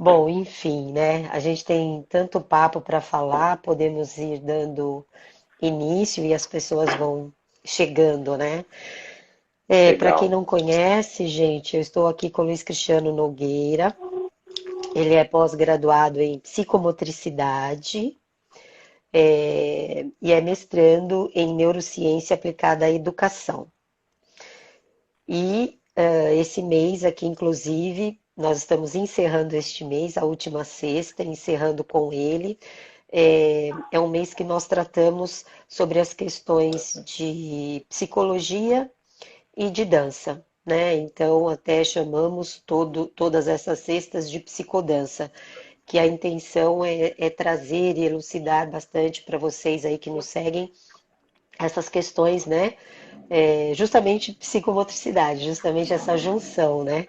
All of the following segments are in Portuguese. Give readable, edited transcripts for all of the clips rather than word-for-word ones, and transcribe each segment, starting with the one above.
Bom, enfim, né? A gente tem tanto papo para falar, podemos ir dando início e as pessoas vão chegando, né? Para quem Legal. não conhece, gente, eu estou aqui com o Luiz Cristiano Nogueira. Ele é pós-graduado em psicomotricidade, e é mestrando em neurociência aplicada à educação. E esse mês aqui, inclusive, nós estamos encerrando este mês, a última sexta, encerrando com ele. É um mês que nós tratamos sobre as questões de psicologia e de dança, né? Então, até chamamos todas essas cestas de psicodança, que a intenção é trazer e elucidar bastante para vocês aí que nos seguem essas questões, né? Justamente psicomotricidade, justamente essa junção, né?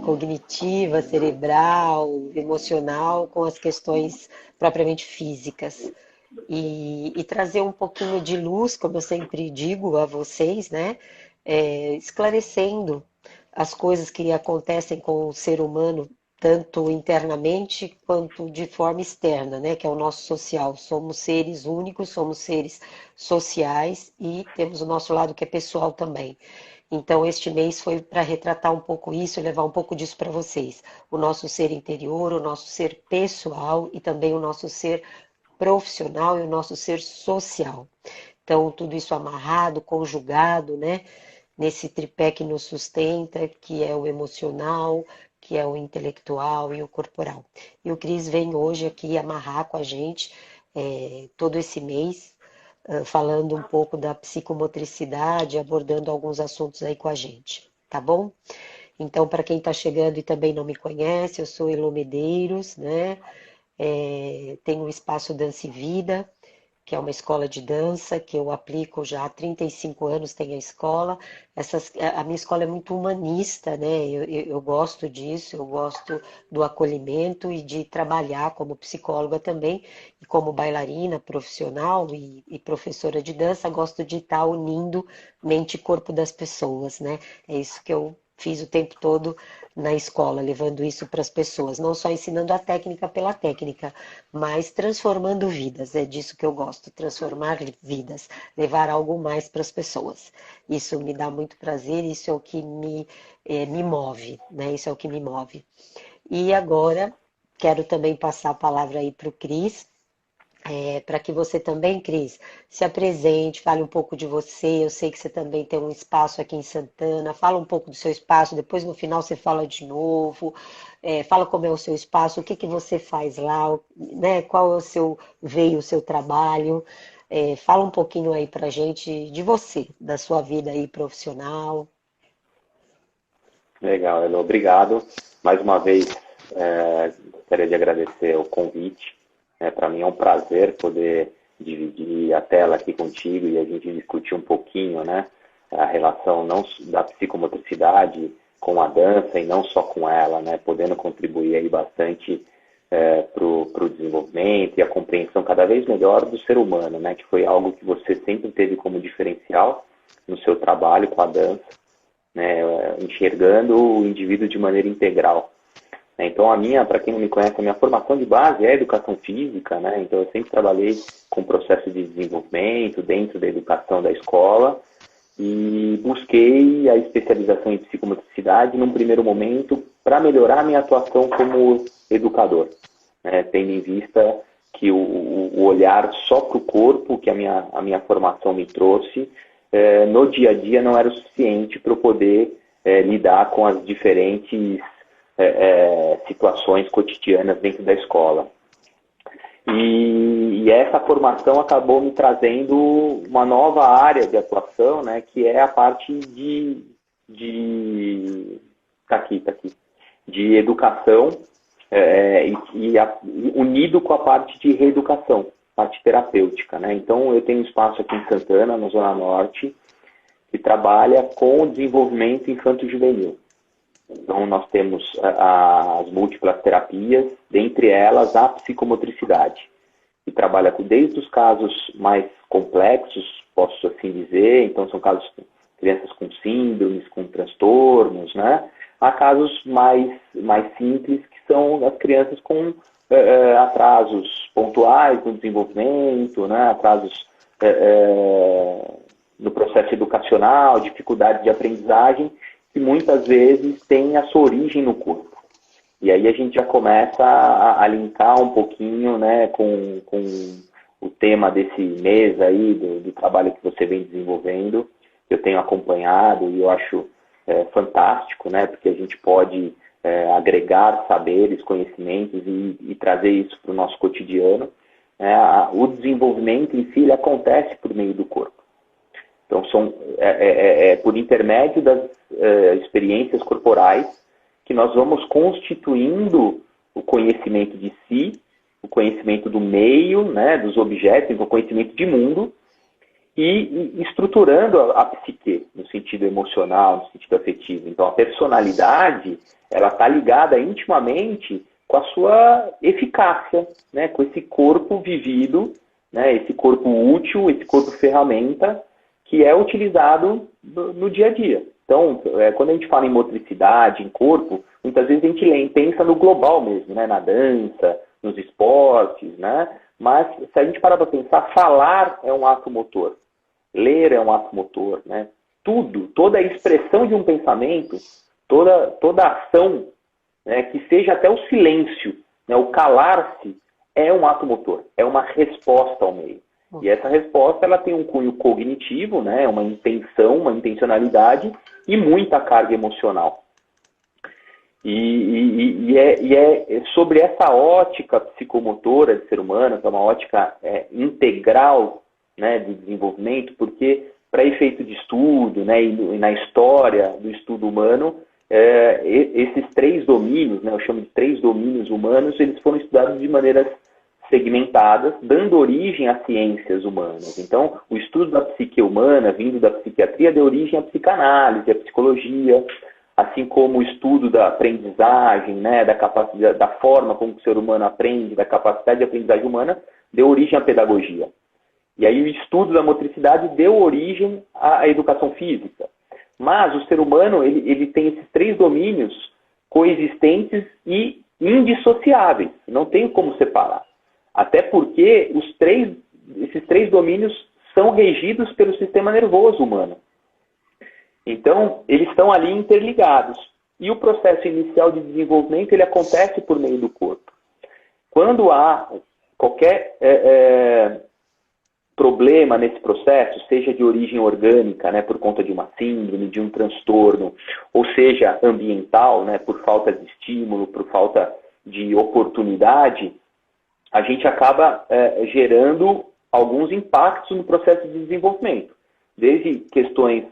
Cognitiva, cerebral, emocional, com as questões propriamente físicas. E trazer um pouquinho de luz, como eu sempre digo a vocês, né? Esclarecendo as coisas que acontecem com o ser humano, tanto internamente quanto de forma externa, né? Que é o nosso social. Somos seres únicos, somos seres sociais e temos o nosso lado que é pessoal também. Então, este mês foi para retratar um pouco isso, levar um pouco disso para vocês. O nosso ser interior, o nosso ser pessoal e também o nosso ser profissional e o nosso ser social. Então, tudo isso amarrado, conjugado, né? Nesse tripé que nos sustenta, que é o emocional, que é o intelectual e o corporal. E o Cris vem hoje aqui amarrar com a gente todo esse mês, falando um pouco da psicomotricidade, abordando alguns assuntos aí com a gente, tá bom? Então, para quem está chegando e também não me conhece, eu sou Elô Medeiros, né? Tenho o Espaço Dança e Vida, que é uma escola de dança que eu aplico já há 35 anos, tem a escola. A minha escola é muito humanista, né? Eu gosto disso, eu gosto do acolhimento e de trabalhar como psicóloga também, e como bailarina profissional e professora de dança, gosto de estar unindo mente e corpo das pessoas, né? É isso que eu fiz o tempo todo na escola, levando isso para as pessoas, não só ensinando a técnica pela técnica, mas transformando vidas. É disso que eu gosto, transformar vidas, levar algo mais para as pessoas. Isso me dá muito prazer, isso é o que me move, né? Isso é o que me move. E agora quero também passar a palavra aí para o Cris, para que você também, Cris, se apresente, fale um pouco de você. Eu sei que você também tem um espaço aqui em Santana. Fala um pouco do seu espaço, depois no final você fala de novo. Fala como é o seu espaço, o que que você faz lá, né? Qual é o seu veio, o seu trabalho. Fala um pouquinho aí pra gente de você, da sua vida aí profissional. Legal, Elo. Obrigado. Mais uma vez, gostaria de agradecer o convite. Para mim é um prazer poder dividir a tela aqui contigo e a gente discutir um pouquinho, né, a relação não da psicomotricidade com a dança e não só com ela, né, podendo contribuir aí bastante para o desenvolvimento e a compreensão cada vez melhor do ser humano, né, que foi algo que você sempre teve como diferencial no seu trabalho com a dança, né, enxergando o indivíduo de maneira integral. Então, para quem não me conhece, a minha formação de base é educação física, né? Então, eu sempre trabalhei com processo de desenvolvimento dentro da educação da escola e busquei a especialização em psicomotricidade num primeiro momento para melhorar a minha atuação como educador, né? Tendo em vista que o olhar só para o corpo que a minha formação me trouxe, no dia a dia não era o suficiente para eu poder lidar com as diferentes situações cotidianas dentro da escola. E essa formação acabou me trazendo uma nova área de atuação, né, que é a parte de tá aqui, de educação unido com a parte de reeducação, parte terapêutica, né? Então eu tenho um espaço aqui em Santana, na Zona Norte, que trabalha com o desenvolvimento infanto-juvenil. Então, nós temos as múltiplas terapias, dentre elas a psicomotricidade, que trabalha desde os casos mais complexos, posso assim dizer, então são casos de crianças com síndromes, com transtornos, né? A casos mais simples, que são as crianças com atrasos pontuais no desenvolvimento, né, atrasos no processo educacional, dificuldades de aprendizagem, que muitas vezes têm a sua origem no corpo. E aí a gente já começa a linkar um pouquinho, né, com o tema desse mês aí, do trabalho que você vem desenvolvendo, que eu tenho acompanhado e eu acho fantástico, né, porque a gente pode agregar saberes, conhecimentos e trazer isso para o nosso cotidiano. O desenvolvimento em si ele acontece por meio do corpo. Então, por intermédio das experiências corporais que nós vamos constituindo o conhecimento de si, o conhecimento do meio, né, dos objetos, o conhecimento de mundo, e estruturando a psique, no sentido emocional, no sentido afetivo. Então, a personalidade, ela está ligada intimamente com a sua eficácia, né, com esse corpo vivido, né, esse corpo útil, esse corpo ferramenta, que é utilizado no dia a dia. Então, quando a gente fala em motricidade, em corpo, muitas vezes a gente pensa no global mesmo, né, na dança, nos esportes, né? Mas se a gente parar para pensar, falar é um ato motor, ler é um ato motor, né? Toda a expressão de um pensamento, toda ação, né, que seja até o silêncio, né, o calar-se, é um ato motor, é uma resposta ao meio. E essa resposta ela tem um cunho cognitivo, né, uma intenção, uma intencionalidade e muita carga emocional. E é sobre essa ótica psicomotora de ser humano, que é uma ótica integral, né, de desenvolvimento, porque para efeito de estudo, né, e na história do estudo humano, esses três domínios, né, eu chamo de três domínios humanos, eles foram estudados de maneiras segmentadas, dando origem às ciências humanas. Então, o estudo da psique humana, vindo da psiquiatria, deu origem à psicanálise, à psicologia, assim como o estudo da aprendizagem, né, da capacidade, da forma como o ser humano aprende, da capacidade de aprendizagem humana, deu origem à pedagogia. E aí o estudo da motricidade deu origem à educação física. Mas o ser humano, ele tem esses três domínios coexistentes e indissociáveis. Não tem como separar. Até porque esses três domínios são regidos pelo sistema nervoso humano. Então, eles estão ali interligados. E o processo inicial de desenvolvimento ele acontece por meio do corpo. Quando há qualquer problema nesse processo, seja de origem orgânica, né, por conta de uma síndrome, de um transtorno, ou seja, ambiental, né, por falta de estímulo, por falta de oportunidade, a gente acaba gerando alguns impactos no processo de desenvolvimento. Desde questões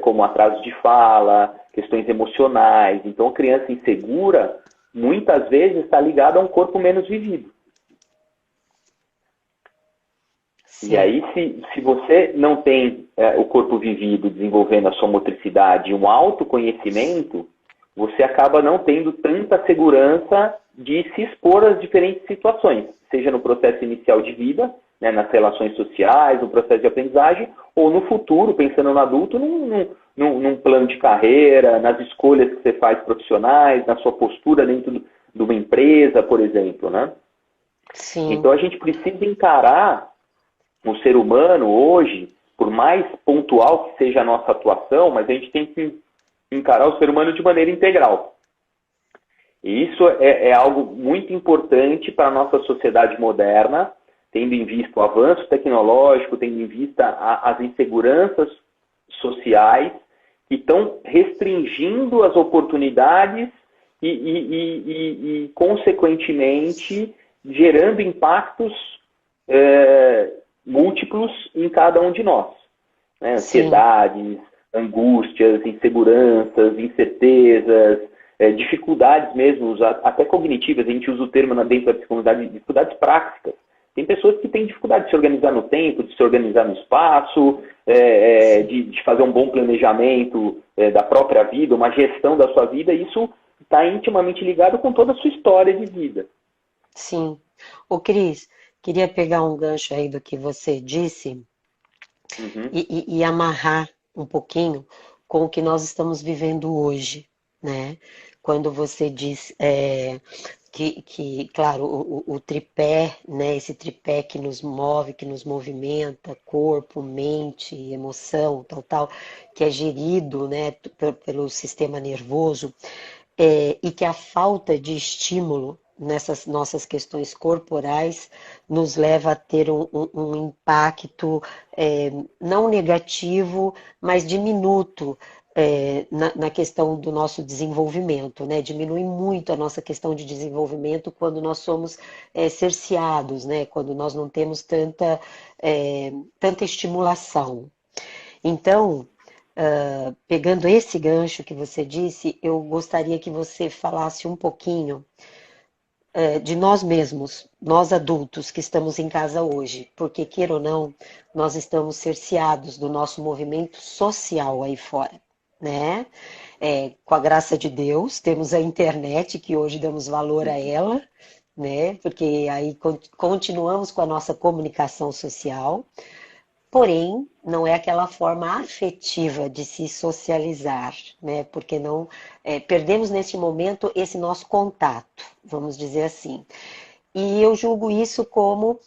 como atraso de fala, questões emocionais. Então, a criança insegura, muitas vezes, está ligada a um corpo menos vivido. Sim. E aí, se você não tem o corpo vivido, desenvolvendo a sua motricidade e um autoconhecimento, você acaba não tendo tanta segurança de se expor às diferentes situações, seja no processo inicial de vida, né, nas relações sociais, no processo de aprendizagem, ou no futuro, pensando no adulto, num plano de carreira, nas escolhas que você faz profissionais, na sua postura dentro de uma empresa, por exemplo, né? Sim. Então a gente precisa encarar o ser humano hoje, por mais pontual que seja a nossa atuação, mas a gente tem que encarar o ser humano de maneira integral. E isso é algo muito importante para a nossa sociedade moderna, tendo em vista o avanço tecnológico, tendo em vista as inseguranças sociais que estão restringindo as oportunidades e consequentemente, gerando impactos múltiplos em cada um de nós. Né? Ansiedades, angústias, inseguranças, incertezas, dificuldades mesmo, até cognitivas, a gente usa o termo dentro da psicologia, dificuldades práticas. Tem pessoas que têm dificuldade de se organizar no tempo, de se organizar no espaço, de fazer um bom planejamento da própria vida, uma gestão da sua vida, e isso está intimamente ligado com toda a sua história de vida. Sim. Ô, Cris, queria pegar um gancho aí do que você disse e amarrar um pouquinho com o que nós estamos vivendo hoje, né? quando você diz que, claro, o tripé, né, esse tripé que nos move, que nos movimenta, corpo, mente, emoção, tal, tal, que é gerido, né, pelo sistema nervoso, e que a falta de estímulo nessas nossas questões corporais nos leva a ter um impacto não negativo, mas diminuto na questão do nosso desenvolvimento, né? Diminui muito a nossa questão de desenvolvimento quando nós somos cerceados, né? Quando nós não temos tanta estimulação. Então, pegando esse gancho que você disse, eu gostaria que você falasse um pouquinho de nós mesmos, nós adultos que estamos em casa hoje, porque, queira ou não, nós estamos cerceados do nosso movimento social aí fora, né? Com a graça de Deus, temos a internet, que hoje damos valor a ela, né? Porque aí continuamos com a nossa comunicação social, porém, não é aquela forma afetiva de se socializar, né? Porque não perdemos neste momento esse nosso contato, vamos dizer assim. E eu julgo isso como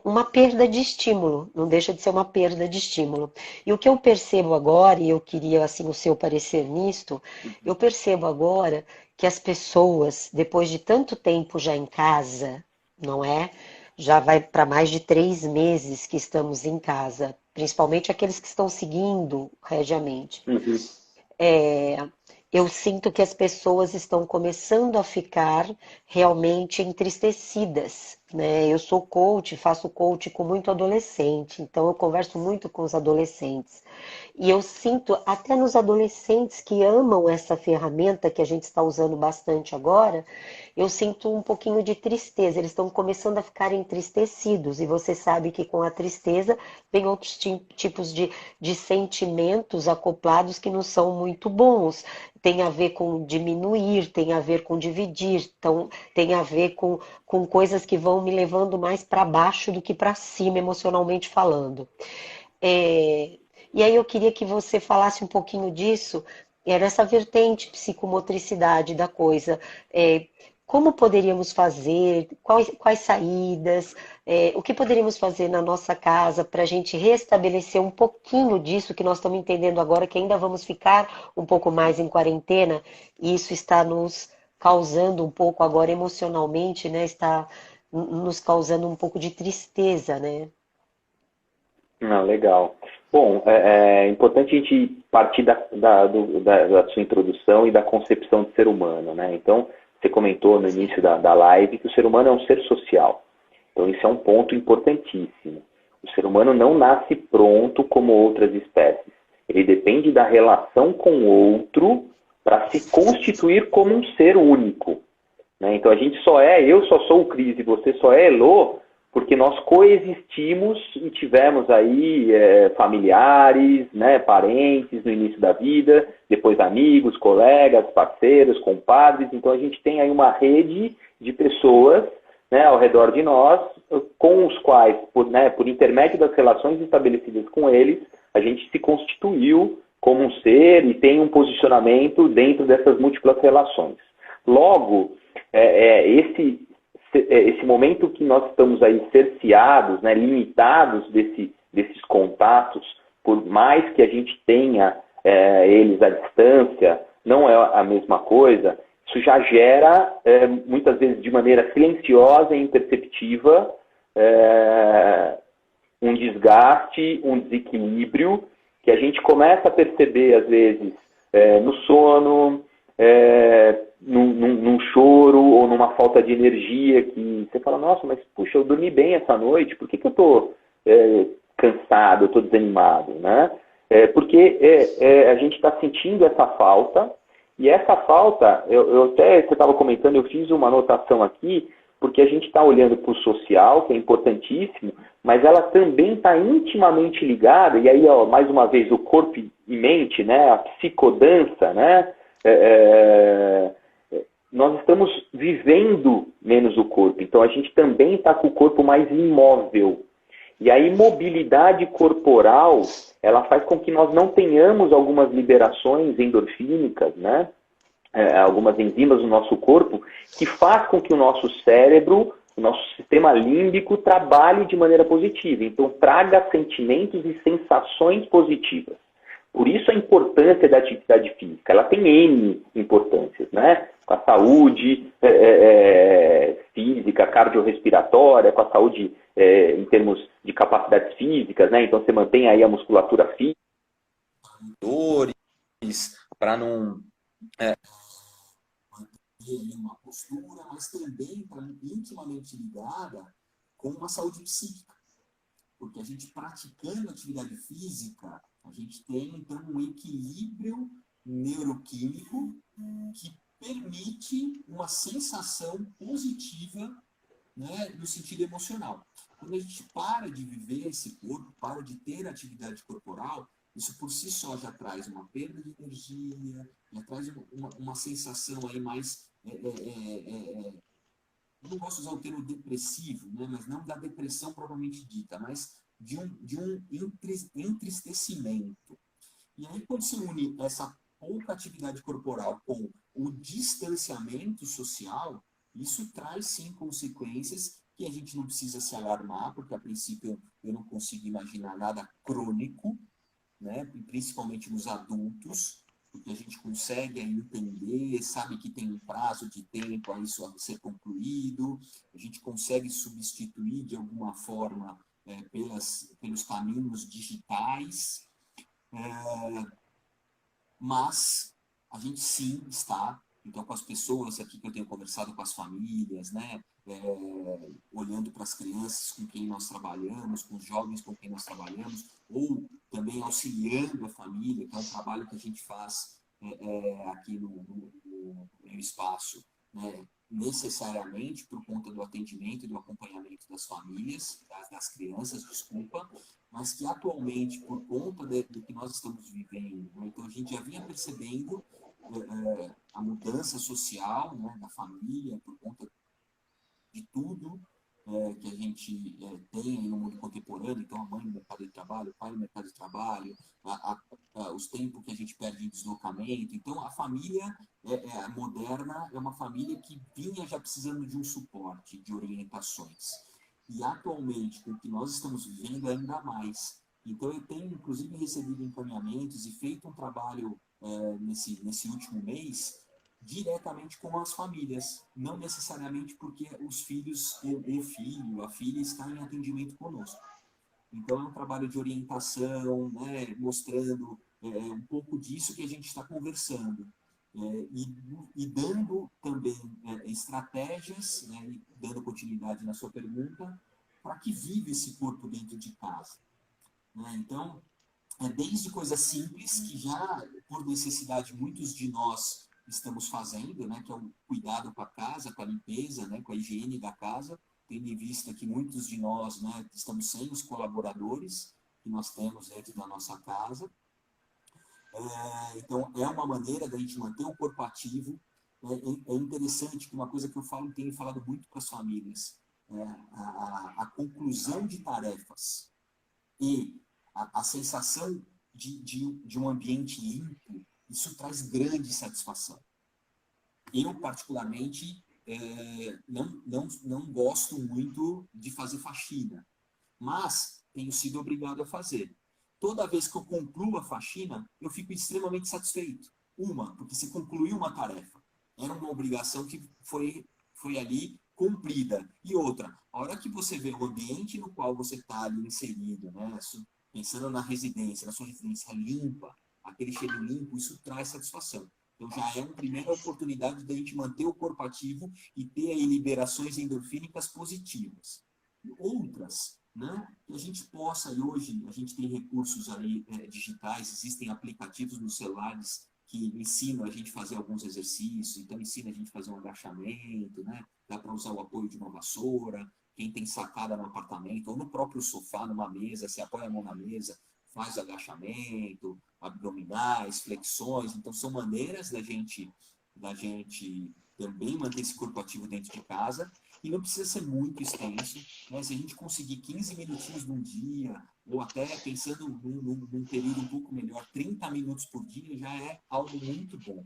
uma perda de estímulo, não deixa de ser uma perda de estímulo. E o que eu percebo agora, e eu queria assim o seu parecer nisto, eu percebo agora que as pessoas, depois de tanto tempo já em casa, não é? Já vai para mais de 3 meses que estamos em casa, principalmente aqueles que estão seguindo regiamente. Uhum. Eu sinto que as pessoas estão começando a ficar realmente entristecidas, né? Eu sou coach, faço coach com muito adolescente, então eu converso muito com os adolescentes. E eu sinto, até nos adolescentes que amam essa ferramenta que a gente está usando bastante agora, eu sinto um pouquinho de tristeza. Eles estão começando a ficar entristecidos. E você sabe que com a tristeza vem outros tipos de sentimentos acoplados que não são muito bons. Tem a ver com diminuir, tem a ver com dividir, então, tem a ver com coisas que vão me levando mais para baixo do que para cima, emocionalmente falando. E aí eu queria que você falasse um pouquinho disso, nessa vertente psicomotricidade da coisa. Como poderíamos fazer, quais saídas, o que poderíamos fazer na nossa casa para a gente restabelecer um pouquinho disso que nós estamos entendendo agora, que ainda vamos ficar um pouco mais em quarentena, e isso está nos causando um pouco agora emocionalmente, né? Está nos causando um pouco de tristeza, né? Ah, legal. Bom, é importante a gente partir da sua introdução e da concepção de ser humano, né? Então, você comentou no início da live que o ser humano é um ser social. Então, isso é um ponto importantíssimo. O ser humano não nasce pronto como outras espécies. Ele depende da relação com o outro para se constituir como um ser único, né? Então, eu só sou o Cris e você só é Elô, porque nós coexistimos e tivemos aí familiares, né, parentes no início da vida, depois amigos, colegas, parceiros, compadres. Então a gente tem aí uma rede de pessoas, né, ao redor de nós, com os quais, por intermédio das relações estabelecidas com eles, a gente se constituiu como um ser e tem um posicionamento dentro dessas múltiplas relações. Logo, esse momento que nós estamos aí cerceados, né, limitados desses contatos, por mais que a gente tenha eles à distância, não é a mesma coisa. Isso já gera, muitas vezes de maneira silenciosa e imperceptiva, um desgaste, um desequilíbrio, que a gente começa a perceber, às vezes, no sono, num choro ou numa falta de energia, que você fala, nossa, mas puxa, eu dormi bem essa noite, por que eu estou cansado, eu estou desanimado, né? Porque a gente está sentindo essa falta, e essa falta, você estava comentando, eu fiz uma anotação aqui, porque a gente está olhando para o social, que é importantíssimo, mas ela também está intimamente ligada, e aí, ó, mais uma vez, o corpo e mente, né, a psicodança, né? Nós estamos vivendo menos o corpo, então a gente também está com o corpo mais imóvel. E a imobilidade corporal, ela faz com que nós não tenhamos algumas liberações endorfínicas, né? algumas enzimas no nosso corpo que faz com que o nosso cérebro, o nosso sistema límbico trabalhe de maneira positiva. Então, traga sentimentos e sensações positivas. Por isso a importância da atividade física. Ela tem N importâncias, né? Com a saúde física, cardiorrespiratória, com a saúde em termos de capacidades físicas, né? Então você mantém aí a musculatura física, para não manter uma postura, mas também está intimamente ligada com uma saúde psíquica. Porque a gente praticando atividade física, a gente tem então um equilíbrio neuroquímico que permite uma sensação positiva, né, no sentido emocional. Quando a gente para de viver esse corpo, para de ter atividade corporal, isso por si só já traz uma perda de energia, já traz uma sensação aí mais... eu não gosto de usar o termo depressivo, né, mas não da depressão propriamente dita, mas de um entristecimento. E aí, quando se une essa pouca atividade corporal com o distanciamento social, isso traz, sim, consequências que a gente não precisa se alarmar, porque, a princípio, eu não consigo imaginar nada crônico, né, principalmente nos adultos, porque a gente consegue entender, sabe que tem um prazo de tempo a isso a ser concluído, a gente consegue substituir de alguma forma pelos caminhos digitais, mas a gente sim está, então, com as pessoas aqui que eu tenho conversado, com as famílias, né, olhando para as crianças com quem nós trabalhamos, com os jovens com quem nós trabalhamos, ou também auxiliando a família, que é um trabalho que a gente faz aqui no meu espaço, né, necessariamente por conta do atendimento e do acompanhamento das famílias, das crianças, desculpa, mas que atualmente, por conta do que nós estamos vivendo, né, então a gente já vinha percebendo a mudança social, né, da família, por conta de tudo que a gente tem no mundo contemporâneo, então a mãe no mercado de trabalho, o pai no mercado de trabalho, os tempos que a gente perde em deslocamento. Então a família moderna é uma família que vinha já precisando de um suporte, de orientações. E atualmente, com o que nós estamos vivendo, ainda mais. Então eu tenho, inclusive, recebido encaminhamentos e feito um trabalho nesse último mês, diretamente com as famílias, não necessariamente porque os filhos, o filho, a filha está em atendimento conosco. Então é um trabalho de orientação, né, mostrando um pouco disso que a gente está conversando, e dando também estratégias, né, e dando continuidade na sua pergunta, para que vive esse corpo dentro de casa. Né? Então, desde coisas simples, que já, por necessidade, muitos de nós estamos fazendo, né, que é o cuidado com a casa, com a limpeza, né, com a higiene da casa, tendo em vista que muitos de nós, né, estamos sem os colaboradores que nós temos dentro da nossa casa. Então, é uma maneira da gente manter o corpo ativo. É interessante que uma coisa que eu tenho falado muito para as famílias, a conclusão de tarefas e a sensação de um ambiente limpo, isso traz grande satisfação. Eu, particularmente, não gosto muito de fazer faxina, mas tenho sido obrigado a fazer. Toda vez que eu concluo a faxina, eu fico extremamente satisfeito. Porque você concluiu uma tarefa. Era uma obrigação que foi ali cumprida. E outra, a hora que você vê o ambiente no qual você está ali inserido, né, pensando na residência, na sua residência limpa, aquele cheiro limpo, isso traz satisfação. Então já é uma primeira oportunidade da gente manter o corpo ativo e ter aí liberações endorfínicas positivas. Outras, né, que a gente possa, e hoje a gente tem recursos aí digitais, existem aplicativos nos celulares que ensinam a gente a fazer alguns exercícios, então ensina a gente a fazer um agachamento, né, dá para usar o apoio de uma vassoura, quem tem sacada no apartamento, ou no próprio sofá, numa mesa, se apoia a mão na mesa, faz agachamento, abdominais, flexões. Então, são maneiras da gente também manter esse corpo ativo dentro de casa. E não precisa ser muito extenso, né? Se a gente conseguir 15 minutinhos num dia, ou até pensando num período um pouco melhor, 30 minutos por dia, já é algo muito bom.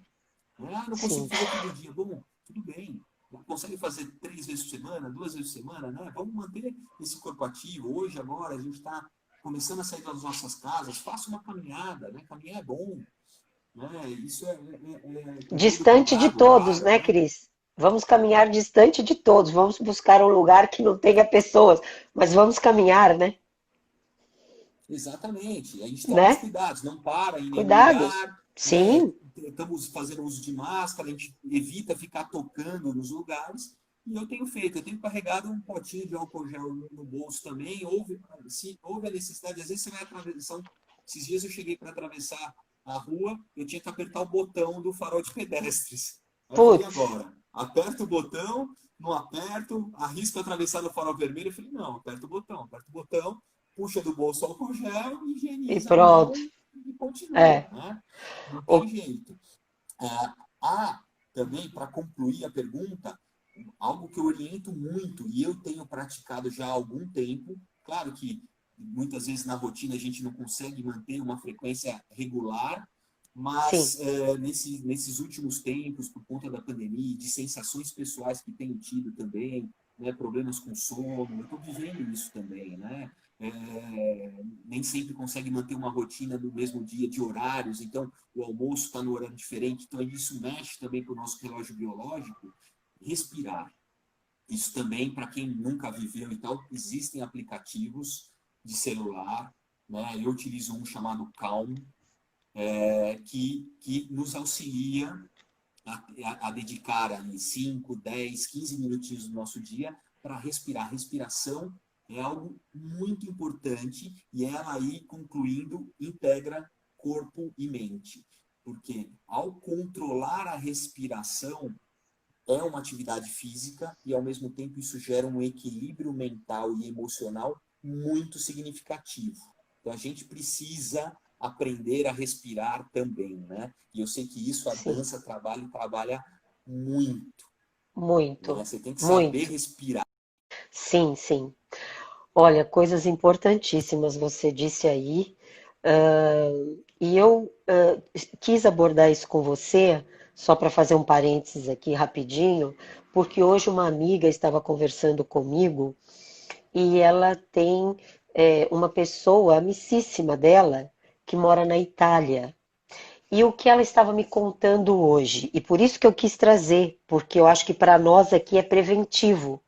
Ah, não consigo sim, fazer todo dia. Bom, tudo bem. Consegue fazer 3 vezes por semana, 2 vezes por semana, né? Vamos manter esse corpo ativo. Hoje, agora, a gente está começando a sair das nossas casas. Faça uma caminhada, né? Caminhar é bom, né? Isso é conteúdo distante de pagado, todos, claro, né, né? Cris? Vamos caminhar distante de todos, vamos buscar um lugar que não tenha pessoas, mas vamos caminhar, Exatamente. A gente toma os né? cuidados, não para em nenhum Cuidados. lugar, né? Sim, Estamos fazendo uso de máscara, a gente evita ficar tocando nos lugares. E eu tenho feito, eu tenho carregado um potinho de álcool gel no bolso também. Se houve a necessidade, às vezes você vai atravessar. Esses dias eu cheguei para atravessar a rua, eu tinha que apertar o botão do farol de pedestres. Aí eu falei, e putz, agora? Aperto o botão, não aperto, arrisco atravessar no farol vermelho. Eu falei, não, aperto o botão, puxa do bolso álcool gel, e higieniza a pronto. mão e continua, É. né? Não tem O- jeito. Há também, para concluir a pergunta, algo que eu oriento muito e eu tenho praticado já há algum tempo. Claro que muitas vezes na rotina a gente não consegue manter uma frequência regular, sim, mas nesses últimos tempos, por conta da pandemia, de sensações pessoais que tenho tido também, né, problemas com sono, eu estou vivendo isso também, né? Nem sempre consegue manter uma rotina no mesmo dia de horários, então o almoço está no horário diferente, então isso mexe também com o nosso relógio biológico. Respirar. Isso também, para quem nunca viveu e tal, existem aplicativos de celular, né? Eu utilizo um chamado Calm, que nos auxilia a dedicar ali 5, 10, 15 minutinhos do nosso dia para respirar. Respiração é algo muito importante e ela aí, concluindo, integra corpo e mente. Porque ao controlar a respiração, é uma atividade física e, ao mesmo tempo, isso gera um equilíbrio mental e emocional muito significativo. Então, a gente precisa aprender a respirar também, né? E eu sei que isso a sim, dança trabalha muito, né? muito, Você tem que saber muito. respirar. Sim, sim. Olha, coisas importantíssimas você disse aí. E eu quis abordar isso com você, só para fazer um parênteses aqui rapidinho, porque hoje uma amiga estava conversando comigo e ela tem uma pessoa amicíssima dela que mora na Itália. E o que ela estava me contando hoje, e por isso que eu quis trazer, porque eu acho que para nós aqui é preventivo,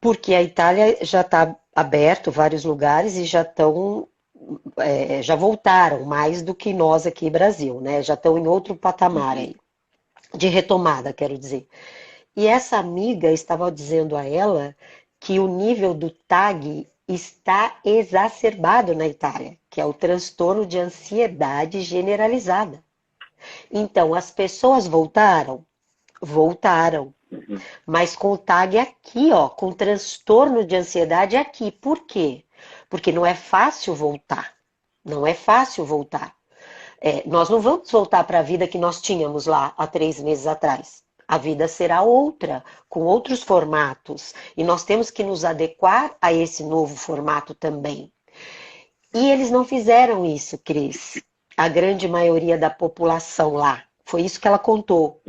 porque a Itália já está aberto vários lugares e já estão já voltaram mais do que nós aqui no Brasil, né? Já estão em outro patamar Uhum. aí, de retomada, quero dizer. E essa amiga estava dizendo a ela que o nível do TAG está exacerbado na Itália, que é o transtorno de ansiedade generalizada. Então, as pessoas voltaram? Voltaram. Uhum. Mas com o TAG aqui, ó, com transtorno de ansiedade aqui. Por quê? Porque não é fácil voltar. Não é fácil voltar. Nós não vamos voltar para a vida que nós tínhamos lá há 3 meses atrás. A vida será outra, com outros formatos. E nós temos que nos adequar a esse novo formato também. E eles não fizeram isso, Cris. A grande maioria da população lá. Foi isso que ela contou.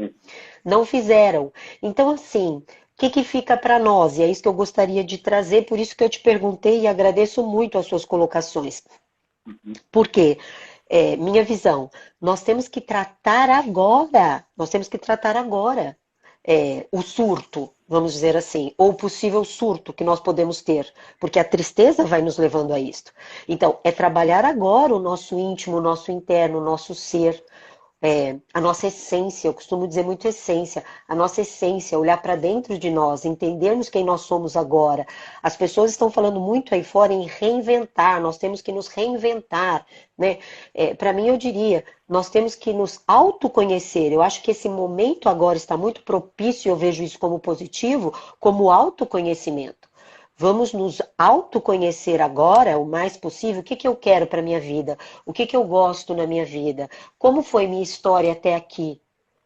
Não fizeram. Então, assim, o que fica para nós? E é isso que eu gostaria de trazer, por isso que eu te perguntei e agradeço muito as suas colocações. Uhum. Por quê? Minha visão, nós temos que tratar agora, o surto, vamos dizer assim, ou o possível surto que nós podemos ter, porque a tristeza vai nos levando a isto. Então, é trabalhar agora o nosso íntimo, o nosso interno, o nosso ser, a nossa essência, eu costumo dizer muito essência, a nossa essência, olhar para dentro de nós, entendermos quem nós somos agora. As pessoas estão falando muito aí fora em reinventar, nós temos que nos reinventar, né? Para mim, eu diria, nós temos que nos autoconhecer. Eu acho que esse momento agora está muito propício, eu vejo isso como positivo, como autoconhecimento. Vamos nos autoconhecer agora o mais possível. O que eu quero para a minha vida? O que eu gosto na minha vida? Como foi minha história até aqui?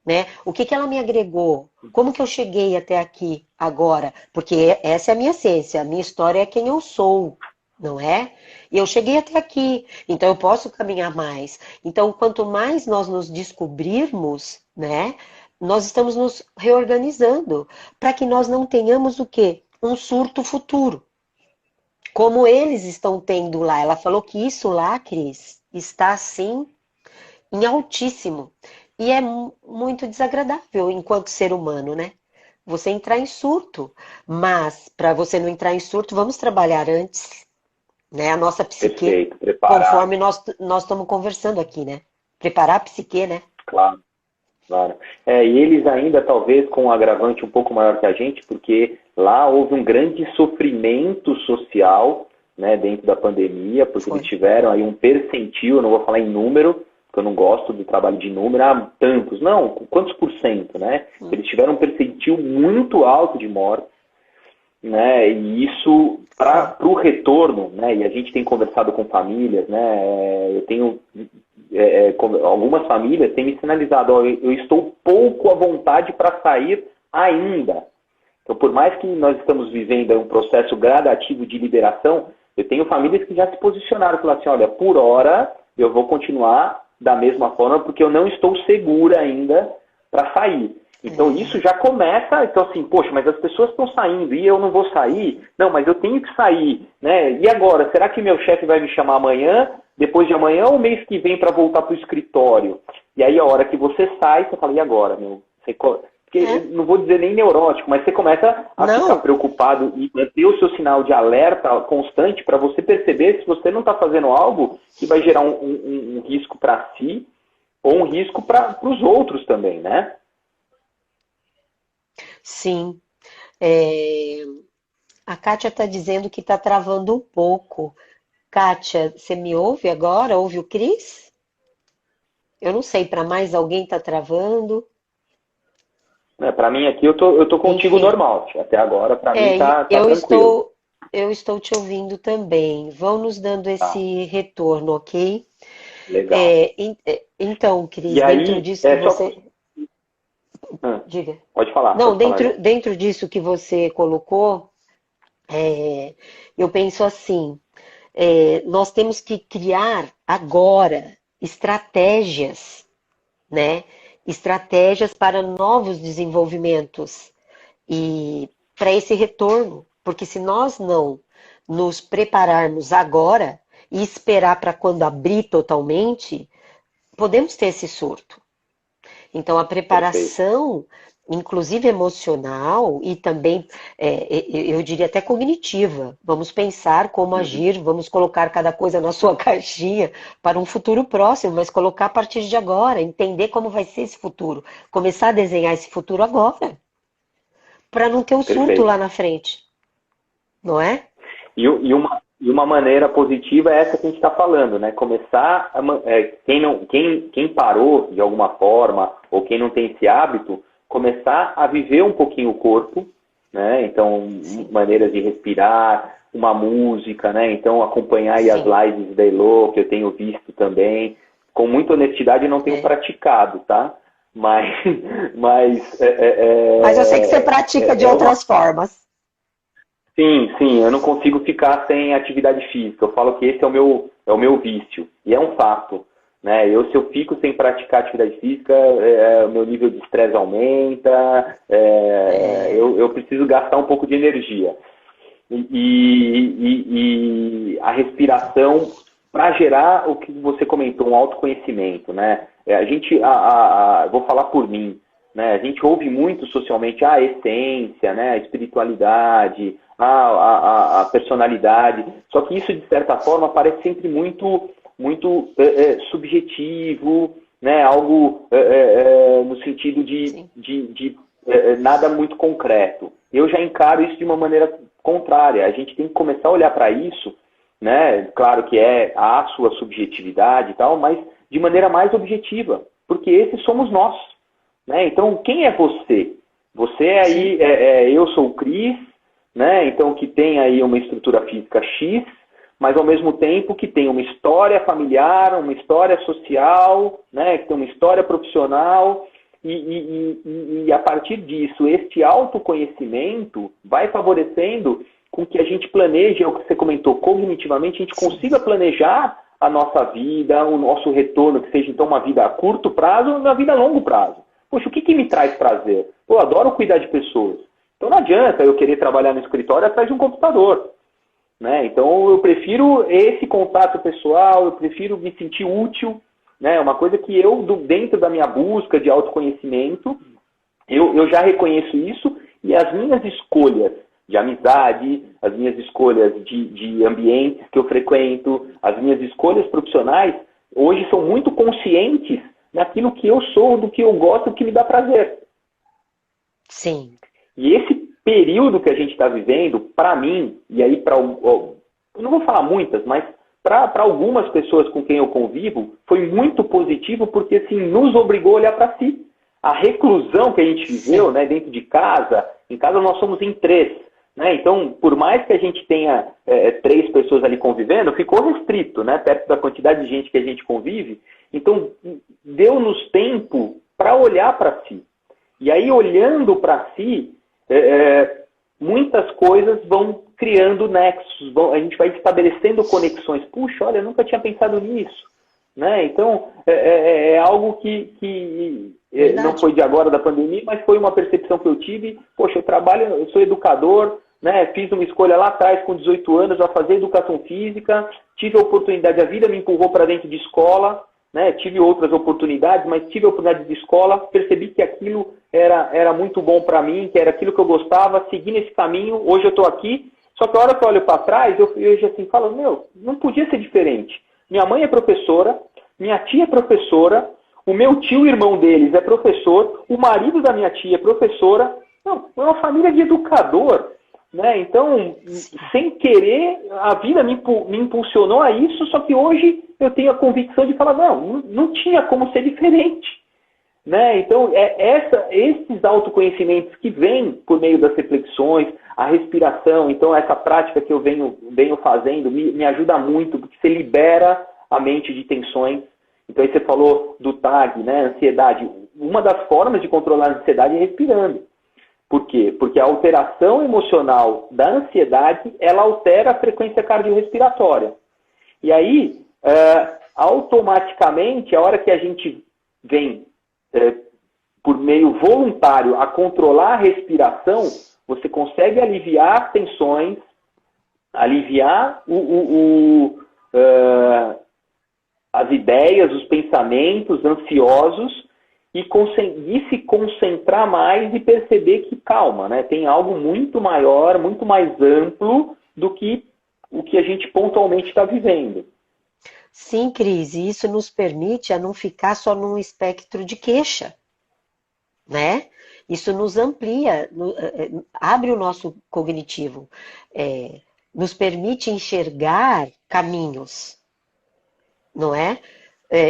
Né? O que ela me agregou? Como que eu cheguei até aqui agora? Porque essa é a minha essência, a minha história é quem eu sou. não é? E eu cheguei até aqui, então eu posso caminhar mais. Então, quanto mais nós nos descobrirmos, né, nós estamos nos reorganizando para que nós não tenhamos o quê? Um surto futuro. Como eles estão tendo lá. Ela falou que isso lá, Cris, está assim em altíssimo. E é muito desagradável enquanto ser humano, né? Você entrar em surto. Mas, para você não entrar em surto, vamos trabalhar antes, né? A nossa psique, Perfeito, preparar, conforme nós estamos conversando aqui, né? Preparar a psique, né? claro. Claro. E eles ainda, talvez, com um agravante um pouco maior que a gente, porque lá houve um grande sofrimento social, né, dentro da pandemia, porque Foi. eles tiveram aí um percentil, eu não vou falar em número, porque eu não gosto do trabalho de número, tantos, não, quantos por cento, né? Eles tiveram um percentil muito alto de morte, né? E isso para o retorno, né? E a gente tem conversado com famílias, né? Eu tenho algumas famílias têm me sinalizado, ó, eu estou pouco à vontade para sair ainda. Então, por mais que nós estamos vivendo um processo gradativo de liberação, eu tenho famílias que já se posicionaram, falaram assim, olha, por hora eu vou continuar da mesma forma porque eu não estou segura ainda para sair. Então isso já começa, então assim, poxa, mas as pessoas estão saindo e eu não vou sair? Não, mas eu tenho que sair, né? E agora, será que meu chefe vai me chamar amanhã, depois de amanhã ou mês que vem para voltar para o escritório? E aí a hora que você sai, você fala, e agora, meu? Porque, não vou dizer nem neurótico, mas você começa a ficar preocupado e manter o seu sinal de alerta constante para você perceber se você não está fazendo algo que vai gerar um risco para si ou um risco para os outros também, né? Sim. A Kátia está dizendo que está travando um pouco. Kátia, você me ouve agora? Ouve o Cris? Eu não sei, para mais alguém está travando? Para mim aqui eu tô contigo. Enfim, normal. Até agora, para mim, tá tranquilo. Eu estou te ouvindo também. Vão nos dando esse retorno, ok? Legal. Então, Cris, e dentro aí, disso que você... Diga. Pode falar. Não, pode falar. Dentro disso que você colocou, eu penso assim, nós temos que criar agora estratégias, né? Estratégias para novos desenvolvimentos e para esse retorno. Porque se nós não nos prepararmos agora e esperar para quando abrir totalmente, podemos ter esse surto. Então, a preparação, inclusive emocional e também, eu diria até cognitiva. Vamos pensar como agir, vamos colocar cada coisa na sua caixinha para um futuro próximo, mas colocar a partir de agora, entender como vai ser esse futuro. Começar a desenhar esse futuro agora, para não ter um surto lá na frente. Não é? E uma maneira positiva é essa que a gente está falando, né? Começar quem parou de alguma forma ou quem não tem esse hábito, começar a viver um pouquinho o corpo, né? Então, maneiras de respirar, uma música, né? Então, acompanhar aí as lives da Elo, que eu tenho visto também. Com muita honestidade, eu não tenho praticado, tá? Mas eu sei que você pratica de outras formas. Sim, eu não consigo ficar sem atividade física. Eu falo que esse é o meu vício. E é um fato. Né? Se eu fico sem praticar atividade física, o meu nível de estresse aumenta, eu preciso gastar um pouco de energia. E a respiração, para gerar o que você comentou, um autoconhecimento. Né? Vou falar por mim, né? A gente ouve muito socialmente a essência, né? A espiritualidade, a personalidade. Só que isso, de certa forma, parece sempre muito subjetivo, né? Algo no sentido de nada muito concreto. Eu já encaro isso de uma maneira contrária. A gente tem que começar a olhar para isso, né? Claro que a sua subjetividade e tal, mas de maneira mais objetiva, porque esses somos nós. Né? Então, quem é você? Você aí, eu sou o Cris, né? Então, que tem aí uma estrutura física X, mas ao mesmo tempo que tem uma história familiar, uma história social, né? Que tem uma história profissional, e a partir disso, este autoconhecimento vai favorecendo com que a gente planeje, é o que você comentou, cognitivamente, a gente consiga planejar a nossa vida, o nosso retorno, que seja então uma vida a curto prazo ou uma vida a longo prazo. Poxa, o que me traz prazer? Eu adoro cuidar de pessoas. Então não adianta eu querer trabalhar no escritório atrás de um computador. Né? Então eu prefiro esse contato pessoal, eu prefiro me sentir útil. Né? Uma coisa que eu, dentro da minha busca de autoconhecimento, eu já reconheço isso e as minhas escolhas de amizade, as minhas escolhas de ambientes que eu frequento, as minhas escolhas profissionais, hoje são muito conscientes daquilo que eu sou, do que eu gosto, do que me dá prazer. Sim. E esse período que a gente está vivendo, para mim, e aí para eu não vou falar muitas, mas para algumas pessoas com quem eu convivo, foi muito positivo porque assim, nos obrigou a olhar para si. A reclusão que a gente viveu, né, dentro de casa, em casa nós somos em 3. Né? Então, por mais que a gente tenha 3 pessoas ali convivendo, ficou restrito, né, perto da quantidade de gente que a gente convive. Então, deu-nos tempo para olhar para si. E aí, olhando para si, muitas coisas vão criando nexos, a gente vai estabelecendo conexões. Puxa, olha, eu nunca tinha pensado nisso. Né? Então, é algo que não foi de agora da pandemia, mas foi uma percepção que eu tive. Poxa, eu sou educador, né? Fiz uma escolha lá atrás, com 18 anos, a fazer educação física, tive a oportunidade, a vida me empurrou para dentro de escola, né? Tive outras oportunidades, mas tive a oportunidade de escola, percebi que aquilo era muito bom para mim, que era aquilo que eu gostava, segui nesse caminho, hoje eu estou aqui, só que a hora que eu olho para trás, eu já assim falo, não podia ser diferente. Minha mãe é professora, minha tia é professora, o meu tio, irmão deles, é professor, o marido da minha tia é professora. Não, é uma família de educador. Né? Então, sem querer, a vida me impulsionou a isso, só que hoje eu tenho a convicção de falar, não tinha como ser diferente. Né? Então, esses autoconhecimentos que vêm por meio das reflexões, a respiração, então essa prática que eu venho fazendo me ajuda muito, porque você libera a mente de tensões. Então aí você falou do TAG, né? Ansiedade. Uma das formas de controlar a ansiedade é respirando. Por quê? Porque a alteração emocional da ansiedade, ela altera a frequência cardiorrespiratória. E aí, automaticamente, a hora que a gente vem por meio voluntário a controlar a respiração, você consegue aliviar tensões, aliviar as ideias, os pensamentos ansiosos e conseguir se concentrar mais e perceber que, calma, né, tem algo muito maior, muito mais amplo do que o que a gente pontualmente está vivendo. Sim, Cris, e isso nos permite a não ficar só num espectro de queixa, né? Isso nos amplia, abre o nosso cognitivo, nos permite enxergar caminhos, não é?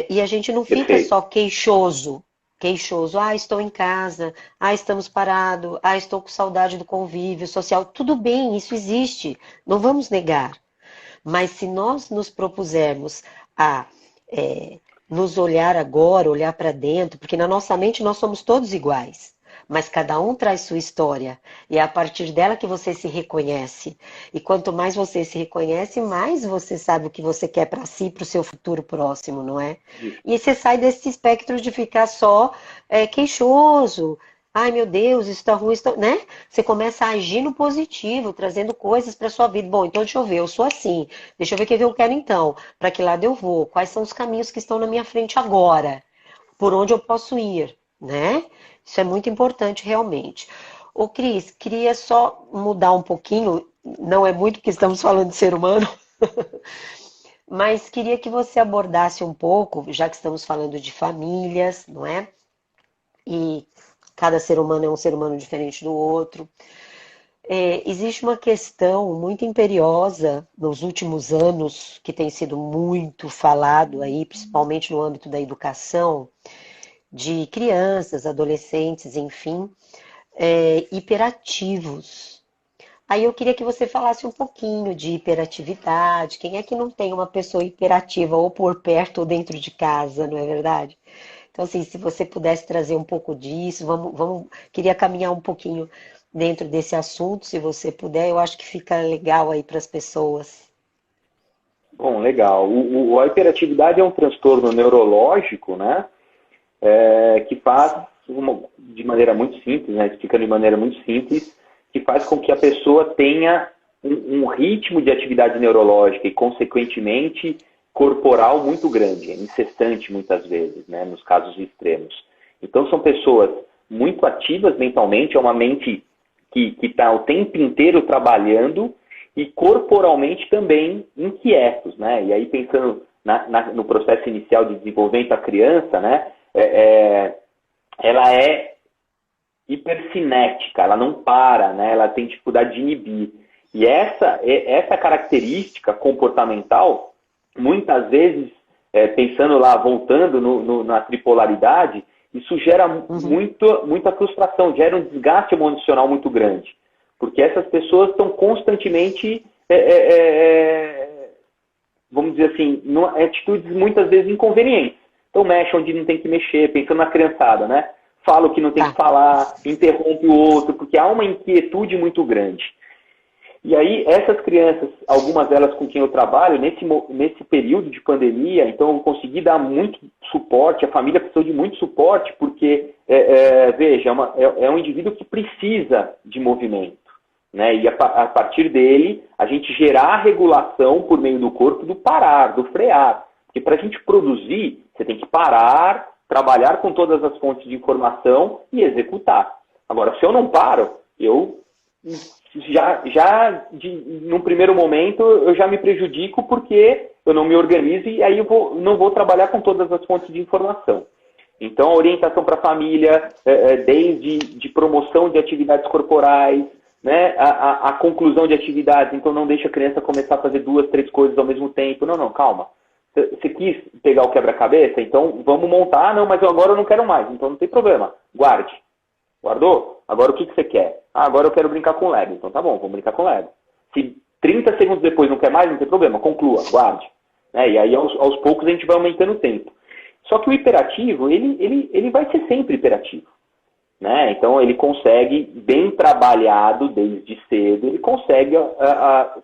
E a gente não fica só queixoso, estou em casa, estamos parados, estou com saudade do convívio social, tudo bem, isso existe, não vamos negar. Mas se nós nos propusermos a nos olhar agora, olhar para dentro, porque na nossa mente nós somos todos iguais, mas cada um traz sua história, e é a partir dela que você se reconhece. E quanto mais você se reconhece, mais você sabe o que você quer para si, para o seu futuro próximo, não é? E você sai desse espectro de ficar só queixoso. Ai, meu Deus, isso está ruim, né? Você começa a agir no positivo, trazendo coisas para sua vida. Bom, então deixa eu ver, eu sou assim. Deixa eu ver o que eu quero então. Para que lado eu vou? Quais são os caminhos que estão na minha frente agora? Por onde eu posso ir, né? Isso é muito importante, realmente. Ô, Cris, queria só mudar um pouquinho, não é muito porque estamos falando de ser humano, mas queria que você abordasse um pouco, já que estamos falando de famílias, não é? E cada ser humano é um ser humano diferente do outro. Existe uma questão muito imperiosa nos últimos anos, que tem sido muito falado aí, principalmente no âmbito da educação, de crianças, adolescentes, enfim, hiperativos. Aí eu queria que você falasse um pouquinho de hiperatividade. Quem é que não tem uma pessoa hiperativa ou por perto ou dentro de casa, não é verdade? Então, assim, se você pudesse trazer um pouco disso, queria caminhar um pouquinho dentro desse assunto, se você puder, eu acho que fica legal aí para as pessoas. Bom, legal. A hiperatividade é um transtorno neurológico, né? Que faz, de maneira muito simples, né? Explicando de maneira muito simples, que faz com que a pessoa tenha um ritmo de atividade neurológica e, consequentemente, corporal muito grande, incessante muitas vezes, né? Nos casos extremos. Então, são pessoas muito ativas mentalmente, é uma mente que está o tempo inteiro trabalhando e corporalmente também inquietos, né? E aí, pensando no processo inicial de desenvolvimento da criança, né? Ela é hipercinética, ela não para, né? Ela tem dificuldade de inibir. E essa característica comportamental, muitas vezes, pensando lá, voltando na tripolaridade, isso gera muita frustração, gera um desgaste emocional muito grande. Porque essas pessoas estão constantemente, vamos dizer assim, atitudes muitas vezes inconvenientes. Então mexe onde não tem que mexer, pensando na criançada, né? Fala o que não tem que falar, interrompe o outro, porque há uma inquietude muito grande. E aí, essas crianças, algumas delas com quem eu trabalho, nesse período de pandemia, então eu consegui dar muito suporte, a família precisou de muito suporte, porque, veja, é um indivíduo que precisa de movimento, né? E a partir dele, a gente gerar a regulação por meio do corpo do parar, do frear. Porque para a gente produzir, você tem que parar, trabalhar com todas as fontes de informação e executar. Agora, se eu não paro, num primeiro momento, eu já me prejudico porque eu não me organizo e aí eu não vou trabalhar com todas as fontes de informação. Então, a orientação para a família, desde promoção de atividades corporais, né, a conclusão de atividades, então não deixa a criança começar a fazer 2, 3 coisas ao mesmo tempo. Não, calma. Você quis pegar o quebra-cabeça? Então vamos montar. Não, mas agora eu não quero mais. Então não tem problema. Guarde. Guardou? Agora o que você quer? Agora eu quero brincar com Lego. Então tá bom, vamos brincar com Lego. Se 30 segundos depois não quer mais, não tem problema. Conclua, guarde. E aí aos poucos a gente vai aumentando o tempo. Só que o hiperativo, ele vai ser sempre hiperativo. Né? Então ele consegue, bem trabalhado desde cedo, ele consegue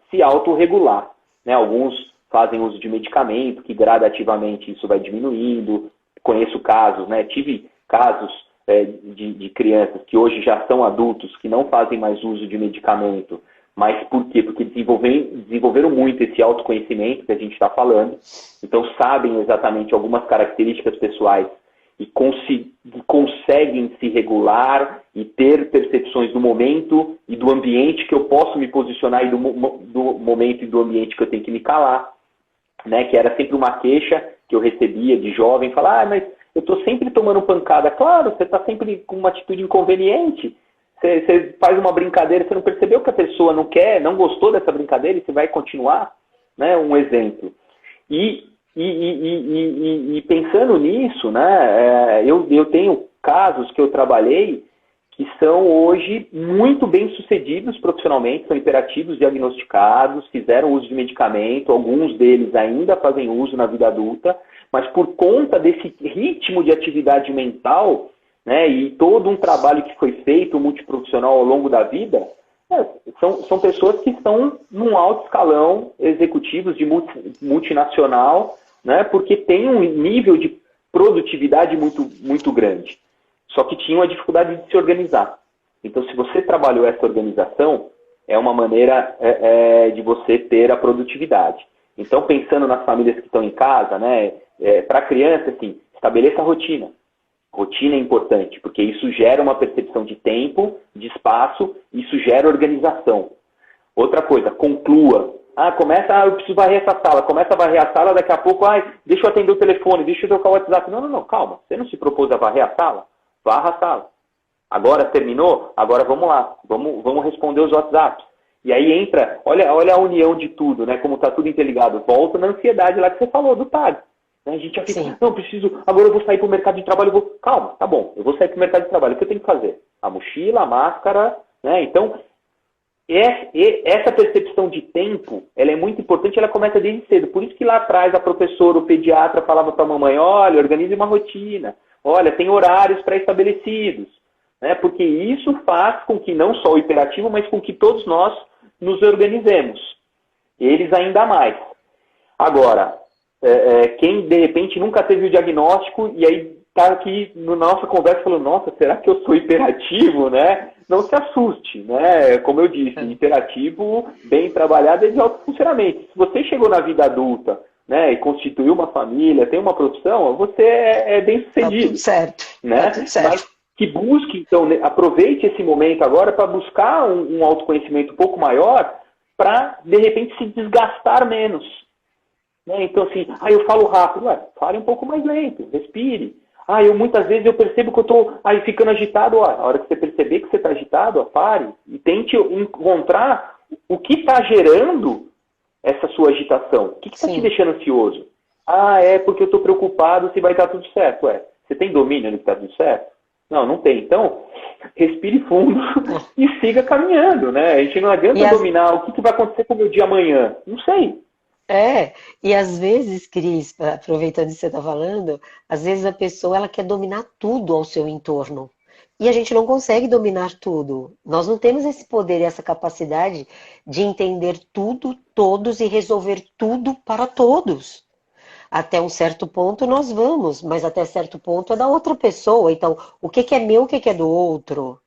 se autorregular. Né? Alguns fazem uso de medicamento, que gradativamente isso vai diminuindo. Conheço casos, né? Tive casos de crianças que hoje já são adultos, que não fazem mais uso de medicamento. Mas por quê? Porque desenvolveram muito esse autoconhecimento que a gente está falando. Então sabem exatamente algumas características pessoais e conseguem se regular e ter percepções do momento e do ambiente que eu posso me posicionar e do momento e do ambiente que eu tenho que me calar. Né, que era sempre uma queixa que eu recebia de jovem, falar, mas eu estou sempre tomando pancada. Claro, você está sempre com uma atitude inconveniente, você faz uma brincadeira, você não percebeu que a pessoa não gostou dessa brincadeira e você vai continuar? Né, um exemplo. E pensando nisso, né, eu tenho casos que eu trabalhei que são hoje muito bem sucedidos profissionalmente, são hiperativos diagnosticados, fizeram uso de medicamento, alguns deles ainda fazem uso na vida adulta, mas por conta desse ritmo de atividade mental, né, e todo um trabalho que foi feito multiprofissional ao longo da vida, são pessoas que estão num alto escalão, executivos de multinacional, né, porque tem um nível de produtividade muito, muito grande. Só que tinham a dificuldade de se organizar. Então, se você trabalhou essa organização, é uma maneira de você ter a produtividade. Então, pensando nas famílias que estão em casa, né, para a criança, assim, estabeleça a rotina. Rotina é importante, porque isso gera uma percepção de tempo, de espaço, isso gera organização. Outra coisa, conclua. Eu preciso varrer essa sala. Começa a varrer a sala, daqui a pouco, deixa eu atender o telefone, deixa eu trocar o WhatsApp. Não, calma. Você não se propôs a varrer a sala? Varra a sala. Agora terminou? Agora vamos lá. Vamos responder os WhatsApps. E aí entra, olha a união de tudo, né? Como está tudo interligado. Volta na ansiedade lá que você falou, do TAG. A gente já fica, não, preciso, agora eu vou sair para o mercado de trabalho. Calma, tá bom, eu vou sair para o mercado de trabalho. O que eu tenho que fazer? A mochila, a máscara, né? Então, essa percepção de tempo, ela é muito importante, ela começa desde cedo. Por isso que lá atrás a professora, o pediatra falava para a mamãe, olha, organize uma rotina. Olha, tem horários pré-estabelecidos. né? Porque isso faz com que não só o hiperativo, mas com que todos nós nos organizemos. Eles ainda mais. Agora, quem de repente nunca teve o diagnóstico e aí está aqui na nossa conversa falando, nossa, será que eu sou hiperativo, né? Não se assuste, né? Como eu disse, hiperativo, bem trabalhado, é de alto funcionamento. Se você chegou na vida adulta, né, e constituiu uma família, tem uma profissão, você é bem sucedido. Tá tudo certo. Né? Tá tudo certo. Mas que busque, então, aproveite esse momento agora para buscar um autoconhecimento um pouco maior para, de repente, se desgastar menos. Né? Então, assim, eu falo rápido. Fale um pouco mais lento, respire. Muitas vezes eu percebo que eu estou ficando agitado. A hora que você perceber que você está agitado, pare e tente encontrar o que está gerando essa sua agitação. O que está te deixando ansioso? É porque eu estou preocupado se vai estar tudo certo. Você tem domínio do que está tudo certo? Não tem. Então, respire fundo e siga caminhando, né? A gente não adianta dominar o que vai acontecer com o meu dia amanhã. Não sei. E às vezes, Cris, aproveitando o que você está falando, às vezes a pessoa ela quer dominar tudo ao seu entorno. E a gente não consegue dominar tudo. Nós não temos esse poder e essa capacidade de entender tudo, todos e resolver tudo para todos. Até um certo ponto nós vamos, mas até certo ponto é da outra pessoa. Então, o que é meu, o que é do outro?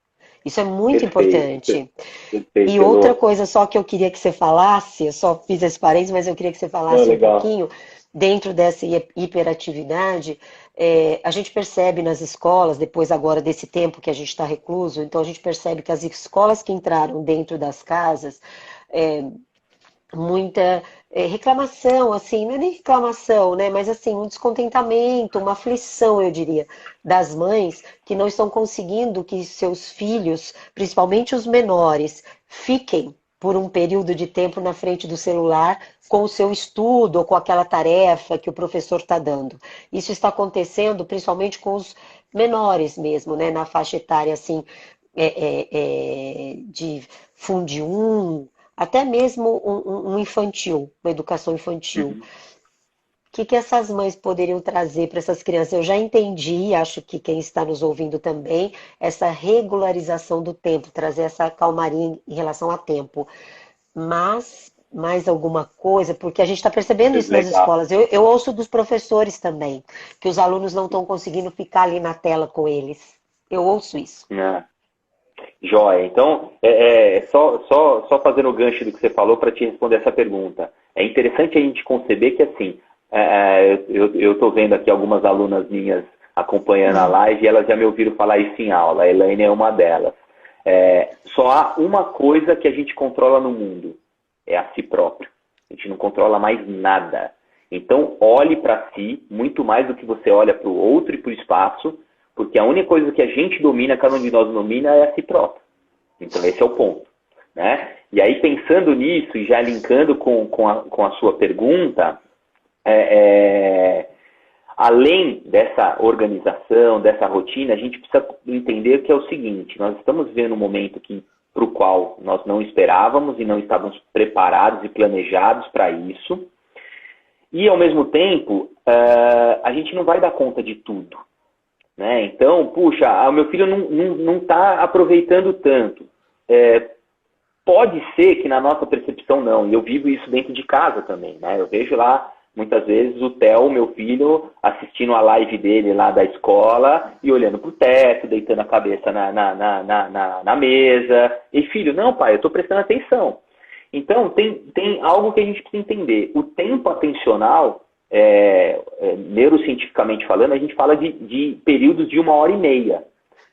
Isso é muito importante. Perfeito. E outra coisa só que eu queria que você falasse, eu só fiz esse parênteses, mas eu queria que você falasse um pouquinho, dentro dessa hiperatividade, a gente percebe nas escolas, depois agora desse tempo que a gente está recluso, então a gente percebe que as escolas que entraram dentro das casas, muita reclamação, assim, não é nem reclamação, né? Mas assim, um descontentamento, uma aflição, eu diria, das mães que não estão conseguindo que seus filhos, principalmente os menores, fiquem por um período de tempo na frente do celular com o seu estudo ou com aquela tarefa que o professor está dando. Isso está acontecendo principalmente com os menores mesmo, né? Na faixa etária, assim, de Fundi 1, até mesmo um infantil, uma educação infantil. O que essas mães poderiam trazer para essas crianças? Eu já entendi, acho que quem está nos ouvindo também, essa regularização do tempo, trazer essa calmaria em relação a tempo. Mas, mais alguma coisa, porque a gente está percebendo isso nas escolas. Eu ouço dos professores também, que os alunos não estão conseguindo ficar ali na tela com eles. Eu ouço isso. Joia. Então, só fazendo o gancho do que você falou para te responder essa pergunta. É interessante a gente conceber que, assim, eu estou vendo aqui algumas alunas minhas acompanhando a live e elas já me ouviram falar isso em aula. A Elaine é uma delas. Só há uma coisa que a gente controla no mundo. É a si próprio. A gente não controla mais nada. Então, olhe para si, muito mais do que você olha para o outro e para o espaço, porque a única coisa que a gente domina, cada um de nós domina, é a si próprio. Então, esse é o ponto. Né? E aí, pensando nisso e já linkando com a sua pergunta, além dessa organização, dessa rotina, a gente precisa entender que é o seguinte: nós estamos vivendo um momento para o qual nós não esperávamos e não estávamos preparados e planejados para isso. E, ao mesmo tempo, a gente não vai dar conta de tudo. Né? Então, puxa, o meu filho não está aproveitando tanto. Pode ser que na nossa percepção não, e eu vivo isso dentro de casa também. Né? Eu vejo lá, muitas vezes, o Theo, meu filho, assistindo a live dele lá da escola e olhando para o teto, deitando a cabeça na mesa. E filho, não pai, eu estou prestando atenção. Então, tem algo que a gente precisa entender. O tempo atencional, neurocientificamente falando, a gente fala de períodos de 1h30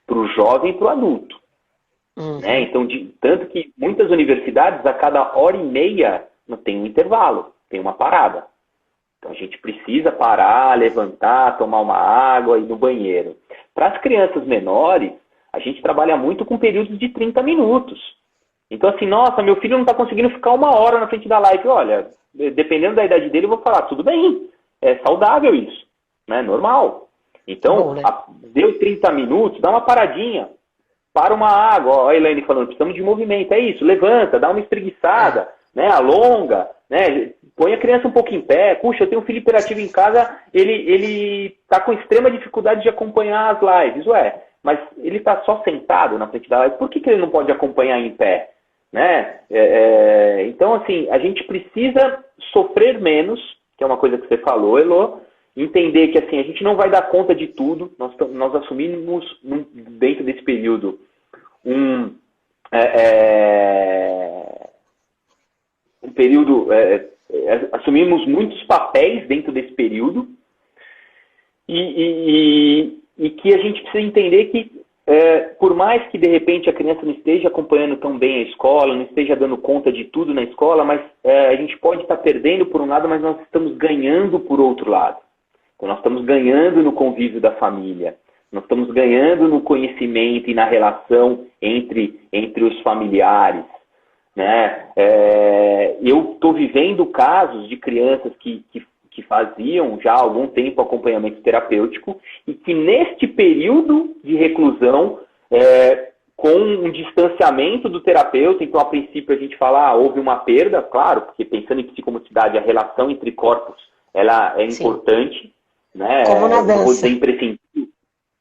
para o jovem e para o adulto. Né? Então, tanto que muitas universidades, a cada 1h30, não tem um intervalo, tem uma parada. Então, a gente precisa parar, levantar, tomar uma água e ir no banheiro. Para as crianças menores, a gente trabalha muito com períodos de 30 minutos. Então, assim, nossa, meu filho não está conseguindo ficar 1 hora na frente da live. Olha, dependendo da idade dele, eu vou falar, tudo bem, é saudável isso, né? Normal. Então, bom, né? Deu 30 minutos, dá uma paradinha, para uma água. Ó, a Elaine falando, precisamos de movimento, é isso, levanta, dá uma espreguiçada, né? Alonga, né? Põe a criança um pouco em pé. Puxa, eu tenho um filho hiperativo em casa, ele está com extrema dificuldade de acompanhar as lives. mas ele está só sentado na frente da live, por que ele não pode acompanhar em pé? Né? Então, assim, a gente precisa sofrer menos, que é uma coisa que você falou, Elô, entender que assim, a gente não vai dar conta de tudo, nós assumimos dentro desse período um período, assumimos muitos papéis dentro desse período e que a gente precisa entender que por mais que de repente a criança não esteja acompanhando tão bem a escola, não esteja dando conta de tudo na escola, mas a gente pode estar perdendo por um lado, mas nós estamos ganhando por outro lado. Então nós estamos ganhando no convívio da família, nós estamos ganhando no conhecimento e na relação entre os familiares. Né? Eu estou vivendo casos de crianças que faziam já há algum tempo acompanhamento terapêutico e que neste período de reclusão, com um distanciamento do terapeuta, então a princípio a gente fala, houve uma perda, claro, porque pensando em psicomotricidade, a relação entre corpos ela é importante, né? Como na dança. Não vou dizer imprescindível.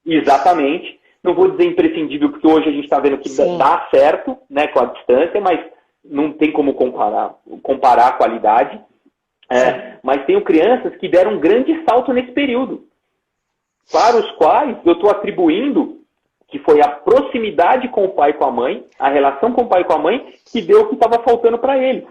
Exatamente. Não vou dizer imprescindível, porque hoje a gente está vendo que dá certo, né, com a distância, mas não tem como comparar a qualidade. Mas tenho crianças que deram um grande salto nesse período, para os quais eu estou atribuindo que foi a proximidade com o pai e com a mãe, a relação com o pai e com a mãe, que deu o que estava faltando para eles.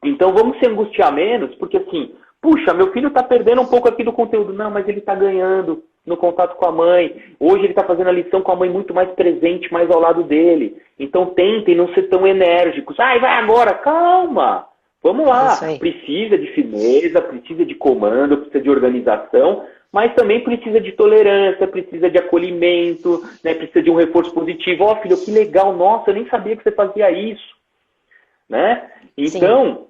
Então vamos se angustiar menos, porque assim, puxa, meu filho está perdendo um pouco aqui do conteúdo. Não, mas ele está ganhando no contato com a mãe. Hoje ele está fazendo a lição com a mãe muito mais presente, mais ao lado dele. Então tentem não ser tão enérgicos. Vai agora, calma. Vamos lá, precisa de firmeza, precisa de comando, precisa de organização, mas também precisa de tolerância, precisa de acolhimento, né? Precisa de um reforço positivo. Ó, filho, que legal, nossa, eu nem sabia que você fazia isso. Né? Então,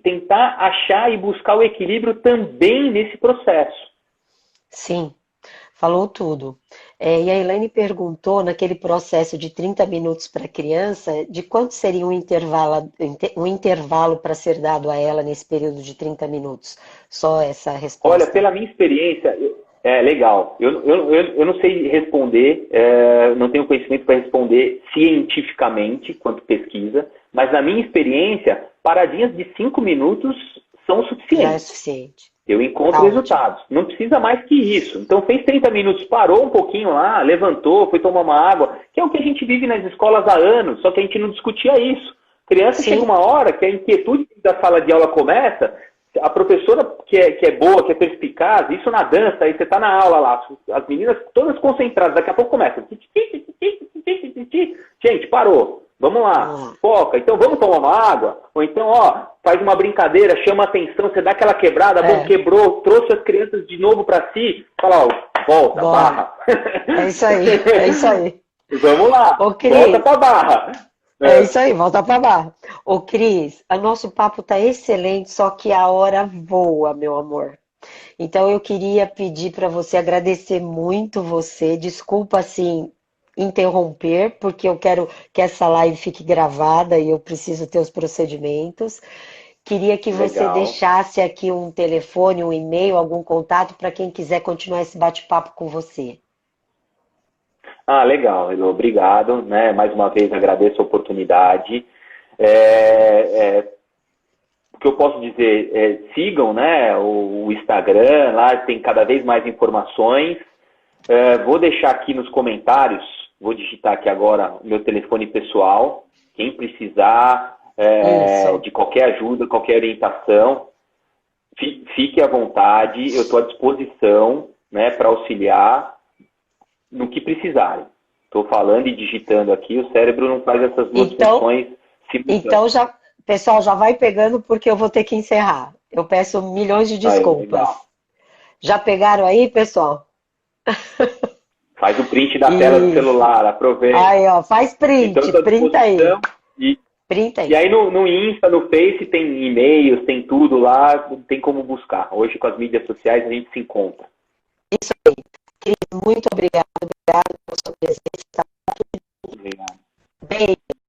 tentar achar e buscar o equilíbrio também nesse processo. Sim, falou tudo. E a Elaine perguntou, naquele processo de 30 minutos para a criança, de quanto seria um intervalo para ser dado a ela nesse período de 30 minutos? Só essa resposta. Olha, pela minha experiência, legal. Eu não sei responder, não tenho conhecimento para responder cientificamente quanto pesquisa, mas na minha experiência, paradinhas de 5 minutos são suficientes. Já é suficiente. Eu encontro resultados. Não precisa mais que isso. Então fez 30 minutos, parou um pouquinho lá, levantou, foi tomar uma água, que é o que a gente vive nas escolas há anos, só que a gente não discutia isso. Criança chega uma hora que a inquietude da sala de aula começa, a professora que é boa, que é perspicaz, isso na dança, aí você está na aula lá, as meninas todas concentradas, daqui a pouco começa. Gente, parou. Vamos lá, foca. Então vamos tomar uma água? Ou então, faz uma brincadeira, chama a atenção, você dá aquela quebrada, bom, quebrou, trouxe as crianças de novo para si, fala, volta, barra. É isso aí. Vamos lá, Cris, volta pra barra. É isso aí, volta pra barra. Ô Cris, o nosso papo tá excelente, só que a hora voa, meu amor. Então eu queria pedir para você, agradecer muito você, desculpa assim, interromper, porque eu quero que essa live fique gravada e eu preciso ter os procedimentos. Queria que você deixasse aqui um telefone, um e-mail, algum contato para quem quiser continuar esse bate-papo com você. Legal, Elô, obrigado, né? Mais uma vez agradeço a oportunidade. O que eu posso dizer, sigam, né, o Instagram, lá tem cada vez mais informações. Vou deixar aqui nos comentários, vou digitar aqui agora o meu telefone pessoal, quem precisar de qualquer ajuda, qualquer orientação, fique à vontade, eu estou à disposição, né, para auxiliar no que precisarem. Estou falando e digitando aqui, o cérebro não faz essas duas funções simultâneas. Então, pessoal, já vai pegando porque eu vou ter que encerrar. Eu peço milhões de desculpas. Já pegaram aí, pessoal? Faz o print da tela do celular, aproveita. Aí, faz print, então, printa aí. Printa aí. E aí no Insta, no Face, tem e-mails, tem tudo lá, tem como buscar. Hoje, com as mídias sociais, a gente se encontra. Isso aí. Cris, muito obrigada pela sua presença, está